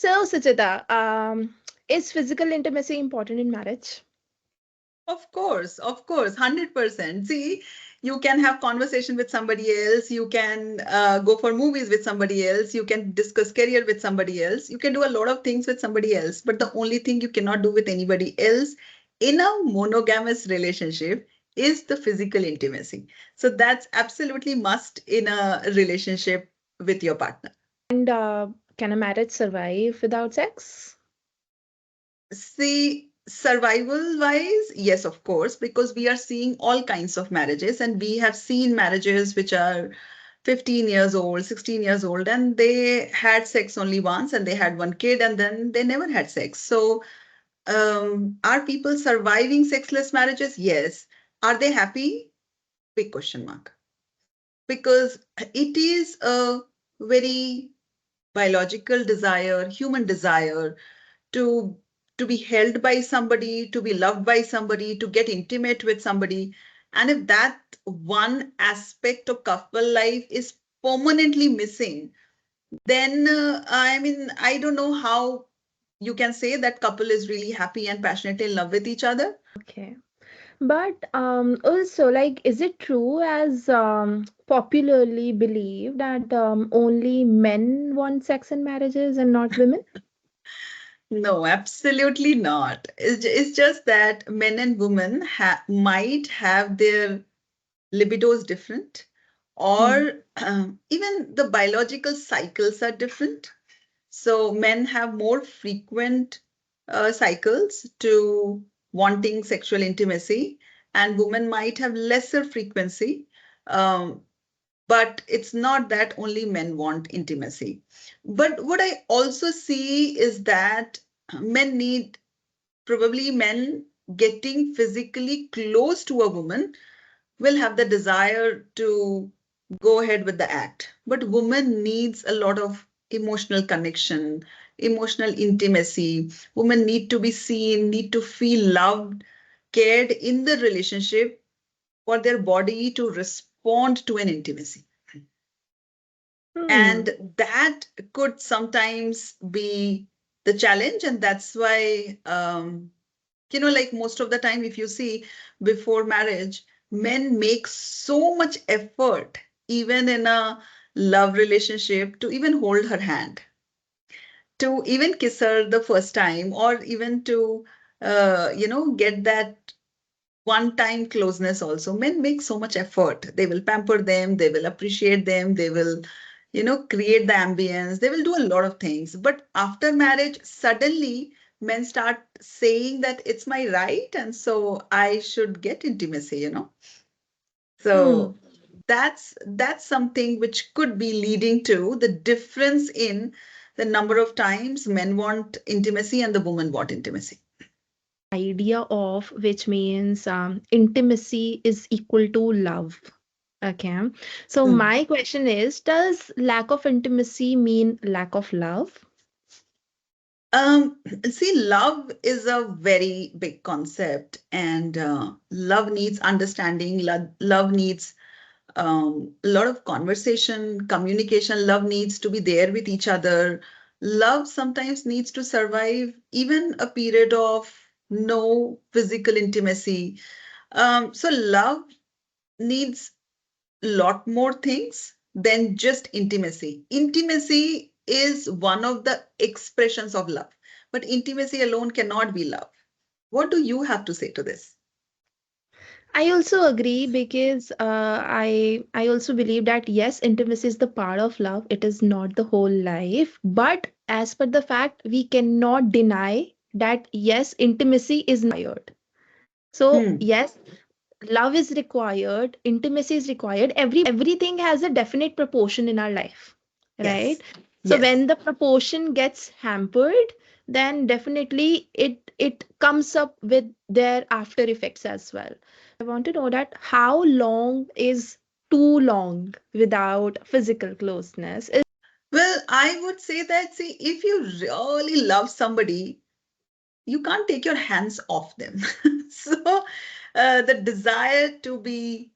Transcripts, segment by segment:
So, Sucheta, is physical intimacy important in marriage? Of course, 100%. See, you can have conversation with somebody else. You can go for movies with somebody else. You can discuss career with somebody else. You can do a lot of things with somebody else. But the only thing you cannot do with anybody else in a monogamous relationship is the physical intimacy. So that's absolutely must in a relationship with your partner. And can a marriage survive without sex? See, survival wise, yes, of course, because we are seeing all kinds of marriages, and we have seen marriages which are 15 years old, 16 years old, and they had sex only once and they had one kid and then they never had sex. So, are people surviving sexless marriages? Yes. Are they happy? Big question mark. Because it is a very biological desire, human desire to be held by somebody, to be loved by somebody, to get intimate with somebody. And if that one aspect of couple life is permanently missing, then I mean, I don't know how you can say that couple is really happy and passionately in love with each other. Okay. But also, like, is it true as popularly believed that only men want sex in marriages and not women? No, absolutely not. It's just that men and women might have their libidos different, Hmm. or even the biological cycles are different. So men have more frequent cycles to wanting sexual intimacy, and women might have lesser frequency. Um, but it's not that only men want intimacy. But what I also see is that men need, probably men getting physically close to a woman will have the desire to go ahead with the act. But woman needs a lot of emotional connection, emotional intimacy. Women need to be seen, need to feel loved, cared in the relationship for their body to respond to an intimacy. Hmm. And that could sometimes be the challenge. And that's why, like most of the time, if you see before marriage, men make so much effort, even in a love relationship, to even hold her hand, to even kiss her the first time, or even to, get that one time closeness also. Men make so much effort. They will pamper them, they will appreciate them, they will, create the ambience, they will do a lot of things. But after marriage, suddenly men start saying that it's my right, and so I should get intimacy. Hmm. So that's something which could be leading to the difference in the number of times men want intimacy and the woman want intimacy. Idea of which means intimacy is equal to love. Okay. So Hmm. my question is, does lack of intimacy mean lack of love? Um, See, love is a very big concept, and love needs understanding. Love needs a lot of conversation, communication. Love needs to be there with each other. Love sometimes needs to survive even a period of no physical intimacy. So, love needs lot more things than just intimacy. Intimacy is one of the expressions of love, but intimacy alone cannot be love. What do you have to say to this? I also agree because I also believe that yes, intimacy is the part of love. It is not the whole life. But as per the fact, we cannot deny that yes, intimacy is required. So Hmm. yes, love is required, intimacy is required. Everything has a definite proportion in our life, right? Yes. So Yes. when the proportion gets hampered, then definitely it comes up with their after effects as well. I want to know that how long is too long without physical closeness? Well, I would say that, see, if you really love somebody, you can't take your hands off them. So, the desire to be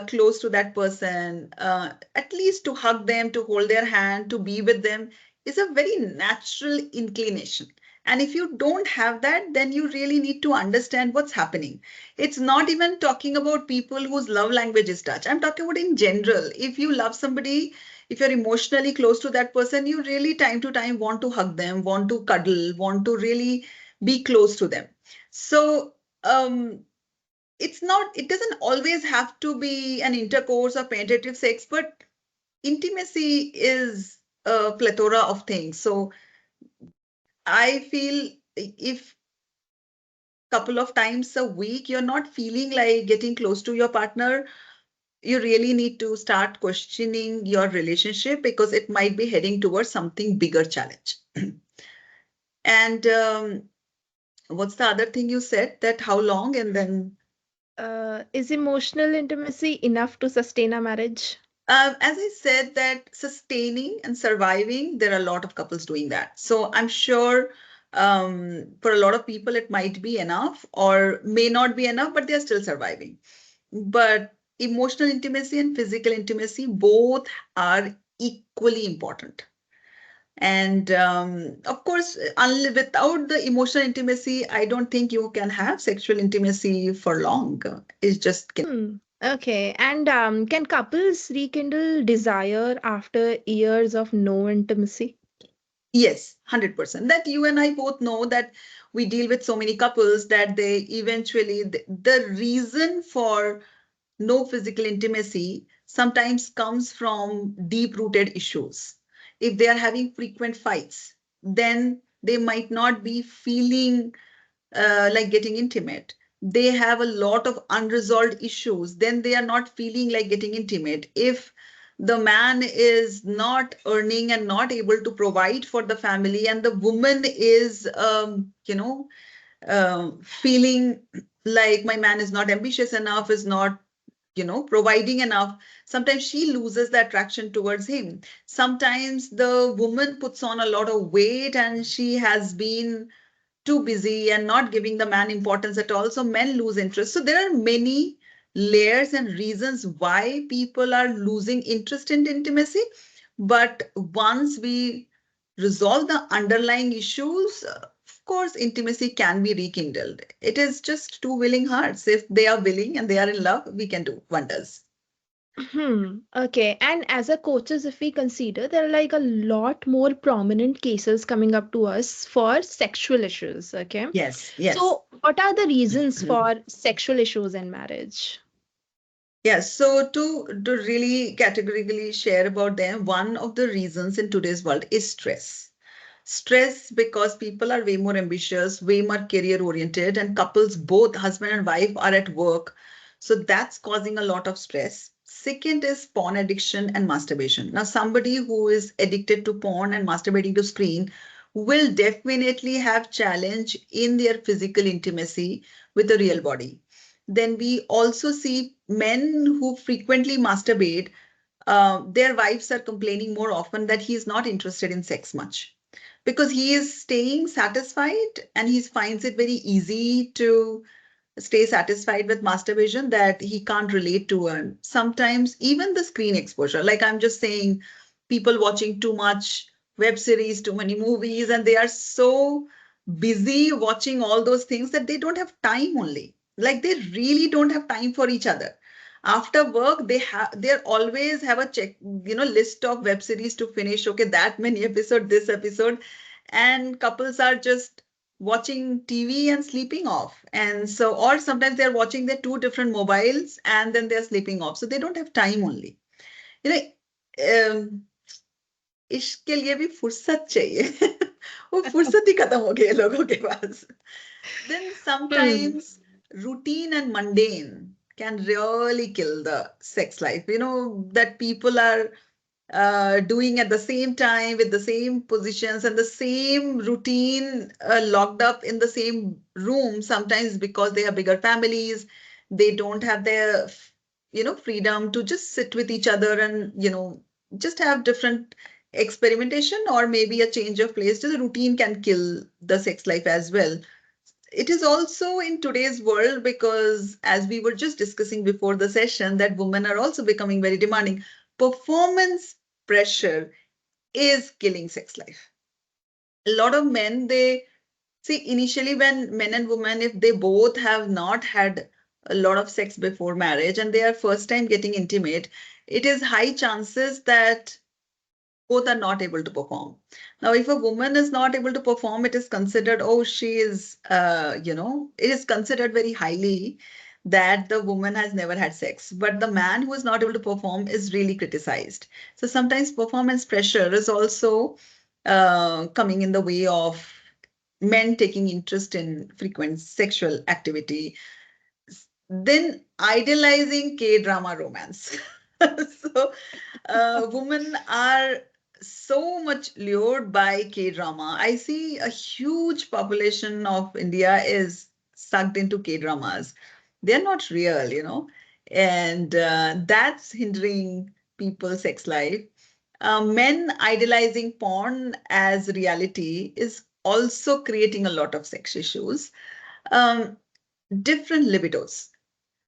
close to that person, at least to hug them, to hold their hand, to be with them, is a very natural inclination. And if you don't have that, then you really need to understand what's happening. It's not even talking about people whose love language is touch. I'm talking about in general. If you love somebody, if you're emotionally close to that person, you really time to time want to hug them, want to cuddle, want to really be close to them. So, it doesn't always have to be an intercourse or penetrative sex, but intimacy is a plethora of things. So I feel if couple of times a week you're not feeling like getting close to your partner, you really need to start questioning your relationship because it might be heading towards something bigger challenge. And what's the other thing you said, that how long and then Is emotional intimacy enough to sustain a marriage? as I said, that sustaining and surviving, there are a lot of couples doing that. So I'm sure for a lot of people, it might be enough or may not be enough, but they're still surviving. But emotional intimacy and physical intimacy both are equally important. And of course, without the emotional intimacy, I don't think you can have sexual intimacy for long. It's just Okay. And can couples rekindle desire after years of no intimacy? yes, 100%. That you and I both know that we deal with so many couples that they eventually, the reason for no physical intimacy sometimes comes from deep rooted issues. If they are having frequent fights, then they might not be feeling like getting intimate. They have a lot of unresolved issues, then they are not feeling like getting intimate. If the man is not earning and not able to provide for the family, and the woman is, feeling like my man is not ambitious enough, is not providing enough, sometimes she loses the attraction towards him. Sometimes the woman puts on a lot of weight and she has been too busy and not giving the man importance at all. So men lose interest. So there are many layers and reasons why people are losing interest in intimacy. But once we resolve the underlying issues, of course, intimacy can be rekindled. It is just two willing hearts. If they are willing and they are in love, we can do wonders. Okay. And as a coaches, if we consider, there are like a lot more prominent cases coming up to us for sexual issues. Okay. Yes, yes. So, what are the reasons for sexual issues in marriage? Yes, so to really categorically share about them, one of the reasons in today's world is stress. Stress because people are way more ambitious, way more career oriented, and couples, both husband and wife, are at work. So that's causing a lot of stress. Second is porn addiction and masturbation. Now, somebody who is addicted to porn and masturbating to screen will definitely have challenge in their physical intimacy with the real body. Then we also see men who frequently masturbate, their wives are complaining more often that he is not interested in sex much because he is staying satisfied and he finds it very easy to stay satisfied with masturbation that he can't relate to. And sometimes even the screen exposure, like I'm just saying, people watching too much web series, too many movies, and they are so busy watching all those things that they don't have time only. Like they really don't have time for each other. After work, they always have a list of web series to finish. Okay, that many episode, this episode, and couples are just watching TV and sleeping off. And so, or sometimes they're watching their two different mobiles and then they're sleeping off. So they don't have time only. You know, इश्क के लिए भी फुर्सत चाहिए वो फुर्सत ही खत्म हो गई है लोगों के पास. Then Hmm. sometimes routine and mundane can really kill the sex life. You know, that people are doing at the same time with the same positions and the same routine, locked up in the same room, sometimes because they have bigger families. They don't have their freedom to just sit with each other and just have different experimentation or maybe a change of place. So the routine can kill the sex life as well. It is also in today's world because, as we were just discussing before the session, that women are also becoming very demanding. Performance pressure is killing sex life. A lot of men, they see initially when men and women, if they both have not had a lot of sex before marriage and they are first time getting intimate, it is high chances that both are not able to perform. Now, if a woman is not able to perform, it is considered, oh, she is, it is considered very highly that the woman has never had sex. But the man who is not able to perform is really criticized. So sometimes performance pressure is also coming in the way of men taking interest in frequent sexual activity, then idealizing K drama romance. So, women are so much lured by K drama. I see a huge population of India is sucked into K dramas. They're not real, and that's hindering people's sex life. Men idolizing porn as reality is also creating a lot of sex issues. Um, Different libidos,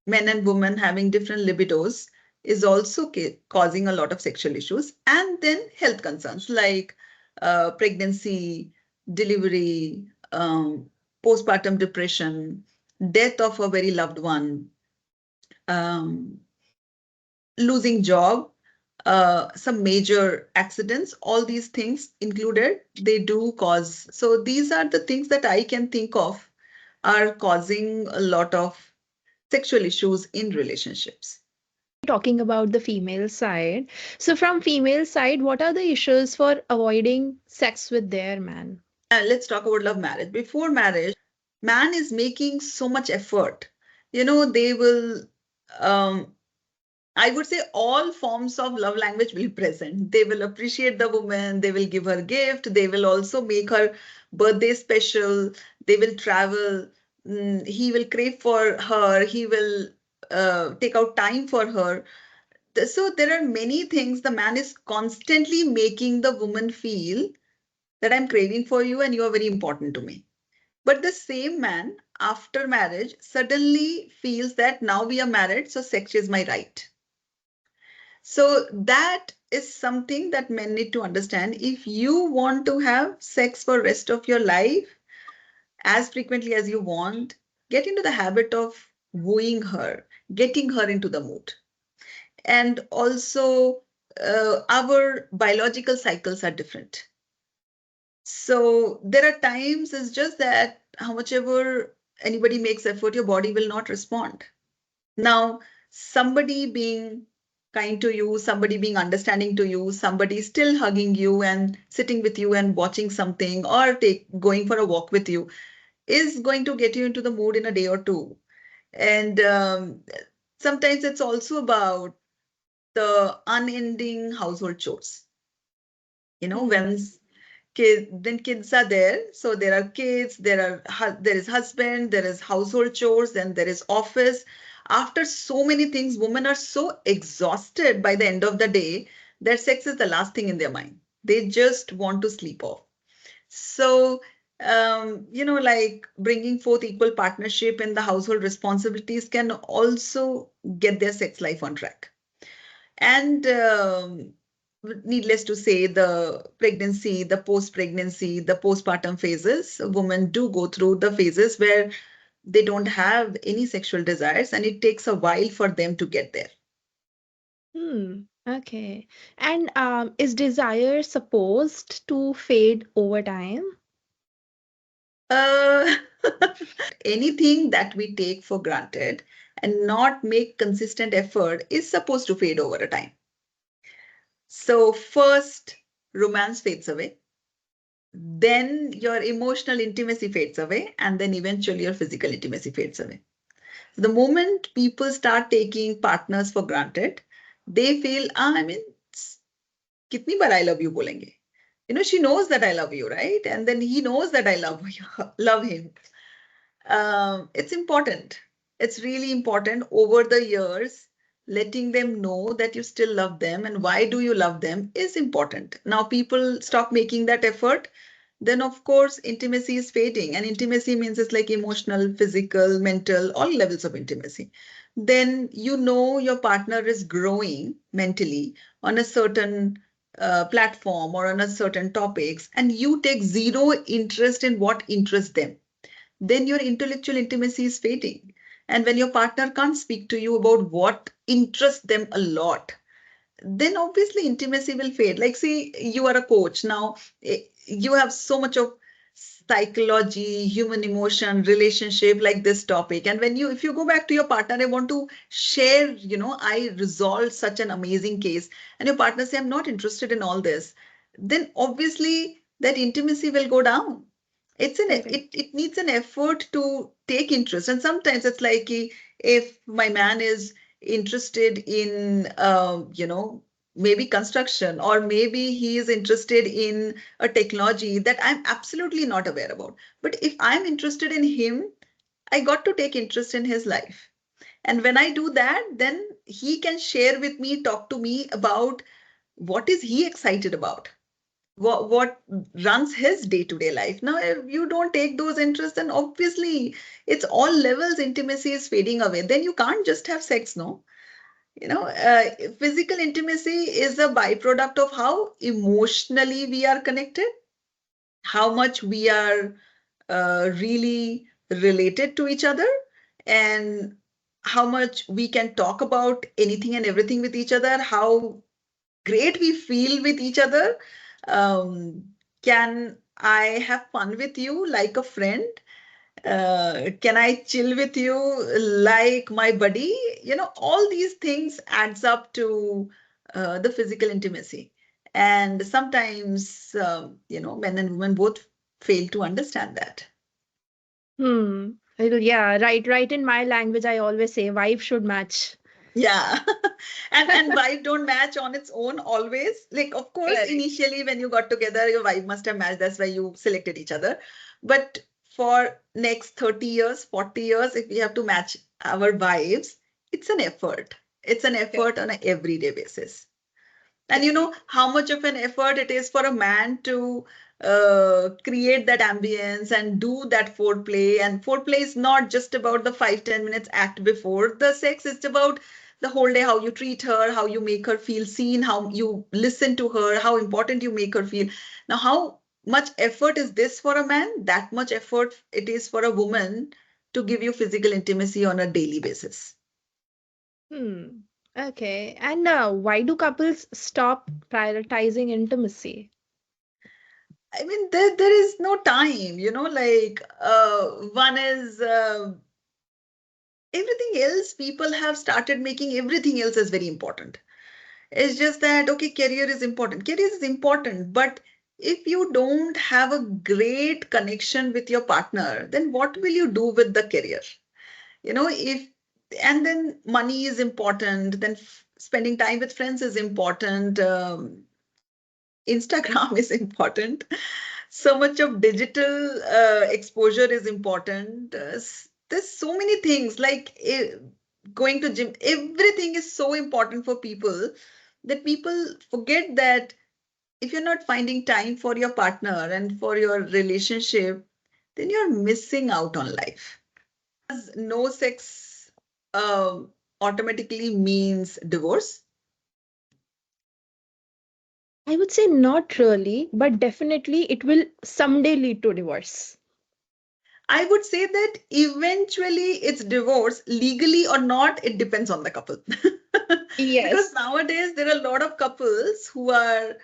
men and women having different libidos, is also causing a lot of sexual issues. And then health concerns like pregnancy, delivery, postpartum depression, death of a very loved one, um, losing job, some major accidents, all these things included, they do cause. So these are the things that I can think of are causing a lot of sexual issues in relationships. Talking about the female side. So from female side, what are the issues for avoiding sex with their man? Let's talk about love marriage. Before marriage, man is making so much effort. They will, um, I would say all forms of love language will be present. They will appreciate the woman, they will give her gift, they will also make her birthday special, they will travel, he will crave for her, he will take out time for her. So there are many things the man is constantly making the woman feel that I'm craving for you and you are very important to me. But the same man, after marriage, suddenly feels that now we are married, so sex is my right. So that is something that men need to understand. If you want to have sex for rest of your life, as frequently as you want, get into the habit of wooing her, getting her into the mood. And also, our biological cycles are different. So there are times it's just that how much ever anybody makes effort, your body will not respond. Now, somebody being kind to you, somebody being understanding to you, somebody still hugging you and sitting with you and watching something or going for a walk with you is going to get you into the mood in a day or two. And sometimes it's also about the unending household chores. When Hmm. kids are there, so there are kids, there is husband, there is household chores, then there is office. After so many things, women are so exhausted by the end of the day that sex is the last thing in their mind. They just want to sleep off. So like bringing forth equal partnership in the household responsibilities can also get their sex life on track. And needless to say, the pregnancy, the post pregnancy, the postpartum phases, women do go through the phases where they don't have any sexual desires, and it takes a while for them to get there. Hmm. Okay. And is desire supposed to fade over time? Uh, Anything that we take for granted and not make consistent effort is supposed to fade over a time. So, first, romance fades away, then your emotional intimacy fades away, and then eventually your physical intimacy fades away. The moment people start taking partners for granted, they feel, I mean, kitni bar I love you bolenge. She knows that I love you, right? And then he knows that I love love him. It's important. It's really important over the years, letting them know that you still love them and why do you love them is important. Now, people stop making that effort, then of course, intimacy is fading. And intimacy means it's like emotional, physical, mental, all levels of intimacy. Then your partner is growing mentally on a certain platform or on a certain topics, and you take zero interest in what interests them, then your intellectual intimacy is fading. And when your partner can't speak to you about what interests them a lot, then obviously intimacy will fade. Like, see, you are a coach now, you have so much of psychology, human emotion, relationship, like this topic. And when you, if you go back to your partner, I want to share, I resolved such an amazing case, and your partner say, I'm not interested in all this, then obviously that intimacy will go down. Correct. It needs an effort to take interest. And sometimes it's like, if my man is interested in maybe construction, or maybe he is interested in a technology that I'm absolutely not aware about, but if I'm interested in him, I got to take interest in his life. And when I do that, then he can share with me, talk to me about what is he excited about, what runs his day-to-day life. Now, if you don't take those interests, then obviously it's all levels, intimacy is fading away. Then you can't just have sex, no. Physical intimacy is a byproduct of how emotionally we are connected, how much we are really related to each other, and how much we can talk about anything and everything with each other, how great we feel with each other. Um, can I have fun with you like a friend? Can I chill with you like my buddy? All these things adds up to the physical intimacy. And sometimes, men and women both fail to understand that. Hmm. Yeah, right in my language, I always say vibe should match. Yeah. And vibe don't match on its own always. Like, of course, Correct. initially when you got together, your vibe must have matched. That's why you selected each other. But for next 30 years, 40 years, if we have to match our vibes, it's an effort. It's an effort on an everyday basis. And you Correct. know how much of an effort it is for a man to create that ambience and do that foreplay. And foreplay is not just about the 5-10 minutes act before the sex, it's about the whole day, how you treat her, how you make her feel seen, how you listen to her, how important you make her feel. Now, how much effort is this for a man? That much effort it is for a woman to give you physical intimacy on a daily basis. Hmm. Okay. And why do couples stop prioritizing intimacy? I mean, there is no time, like one is everything else, people have started making everything else as very important. It's just that, okay, career is important. Career is important, but if you don't have a great connection with your partner, then what will you do with the career? If, and then money is important, then spending time with friends is important. Instagram is important. So much of digital exposure is important. There's so many things like going to gym. Everything is so important for people that people forget that if you're not finding time for your partner and for your relationship, then you're missing out on life. Does no sex automatically means divorce? I would say not really, but definitely it will someday lead to divorce. I would say that eventually it's divorce, legally or not, it depends on the couple. Because Yes. nowadays there are a lot of couples who are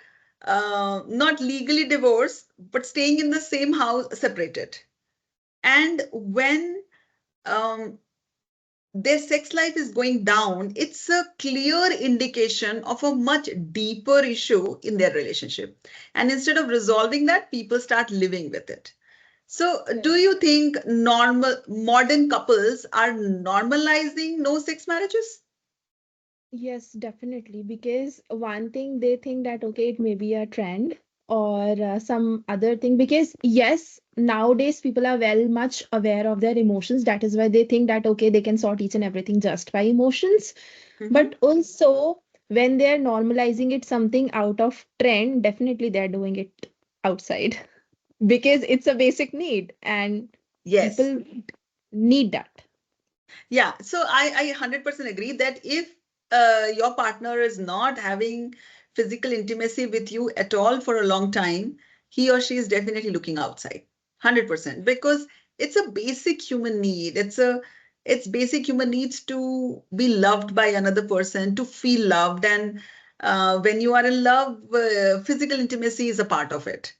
not legally divorced, but staying in the same house separated. And when um, their sex life is going down, it's a clear indication of a much deeper issue in their relationship. And instead of resolving that, people start living with it. So, do Correct. you think normal modern couples are normalizing no sex marriages? Yes, definitely. Because one thing they think that, okay, it may be a trend or some other thing. Because, yes, nowadays people are well much aware of their emotions. That is why they think that, okay, they can sort each and everything just by emotions. Mhm. But also, when they're normalizing it something out of trend, definitely they're doing it outside because it's a basic need and Yes. people need that. Yeah. So I 100% agree that if your partner is not having physical intimacy with you at all for a long time, he or she is definitely looking outside. 100%, because it's a basic human need. It's basic human needs to be loved by another person, to feel loved. And when you are in love, physical intimacy is a part of it.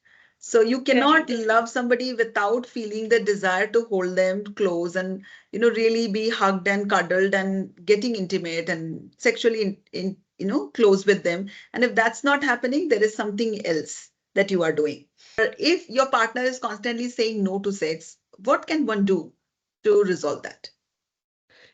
So you cannot Correct. love somebody without feeling the desire to hold them close and really be hugged and cuddled and getting intimate and sexually close with them. And if that's not happening, there is something else that you are doing. If your partner is constantly saying no to sex, what can one do to resolve that?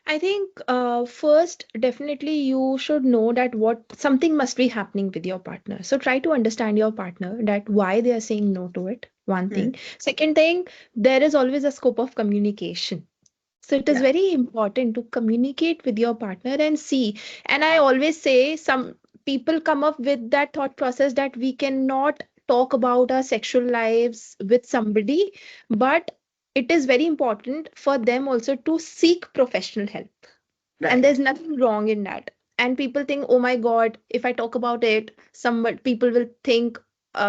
I think first, definitely you should know that what something must be happening with your partner. So try to understand your partner that why they are saying no to it. One Hmm. thing. Second thing, there is always a scope of communication. So it is Yeah. very important to communicate with your partner and see. And I always say some people come up with that thought process that we cannot talk about our sexual lives with somebody, but it is very important for them also to seek professional help, and Right. there's nothing wrong in that. And people think, oh my god, if I talk about it, some people will think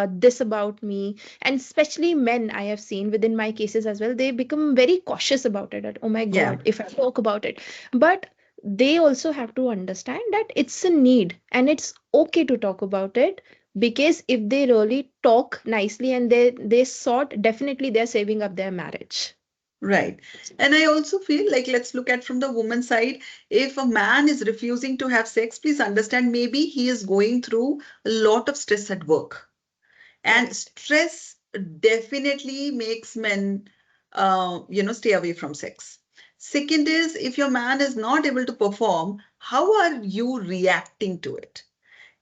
this about me. And especially men, I have seen within my cases as well, they become very cautious about it, that oh my Yeah. god, if I talk about it. But they also have to understand that it's a need and it's okay to talk about it, because if they really talk nicely and they sort, definitely they're saving up their marriage. Right. And I also feel like, let's look at from the woman's side. If a man is refusing to have sex, please understand maybe he is going through a lot of stress at work. And Correct. stress definitely makes men, stay away from sex. Second is, if your man is not able to perform, how are you reacting to it?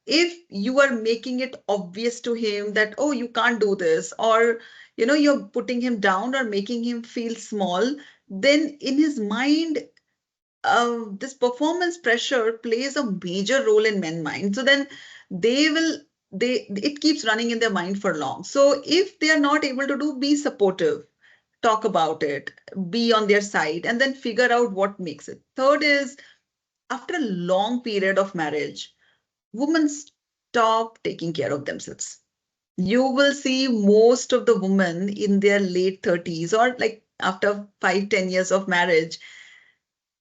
If you are making it obvious to him that, oh, you can't do this, or you're putting him down or making him feel small, then in his mind, this performance pressure plays a major role in men's mind. So then they will they it keeps running in their mind for long. So if they are not able to do, be supportive, talk about it, be on their side, and then figure out what makes it. Third is, after a long period of marriage, women stop taking care of themselves. You will see most of the women in their late 30s, or like after 5-10 years of marriage,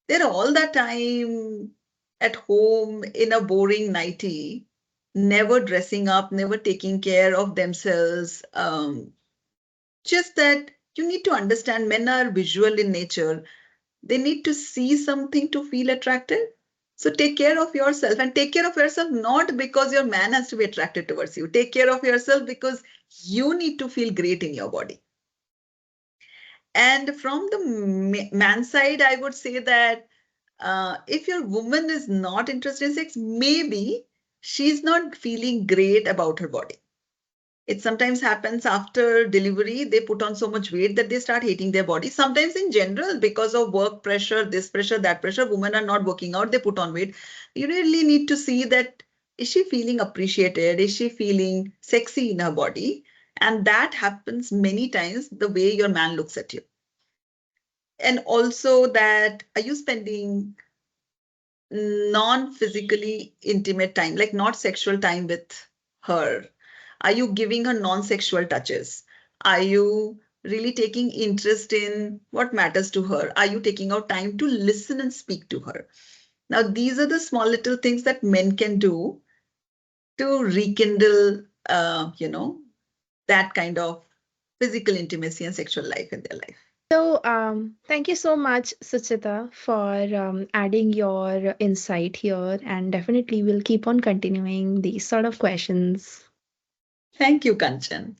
they're all that time at home in a boring nightie, never dressing up, never taking care of themselves. Just that you need to understand, men are visual in nature. They need to see something to feel attracted. So take care of yourself, and take care of yourself not because your man has to be attracted towards you. Take care of yourself because you need to feel great in your body. And from the man side, I would say that if your woman is not interested in sex, maybe she's not feeling great about her body. It sometimes happens after delivery, they put on so much weight that they start hating their body. Sometimes, in general, because of work pressure, this pressure, that pressure, women are not working out, they put on weight. You really need to see that, is she feeling appreciated? Is she feeling sexy in her body? And that happens many times the way your man looks at you. And also, that are you spending non-physically intimate time, like not sexual time with her? Are you giving her non-sexual touches? Are you really taking interest in what matters to her? Are you taking out time to listen and speak to her? Now, these are the small little things that men can do to rekindle, that kind of physical intimacy and sexual life in their life. So, thank you so much, Sucheta, for adding your insight here, and definitely we'll keep on continuing these sort of questions. Thank you, Kanchan.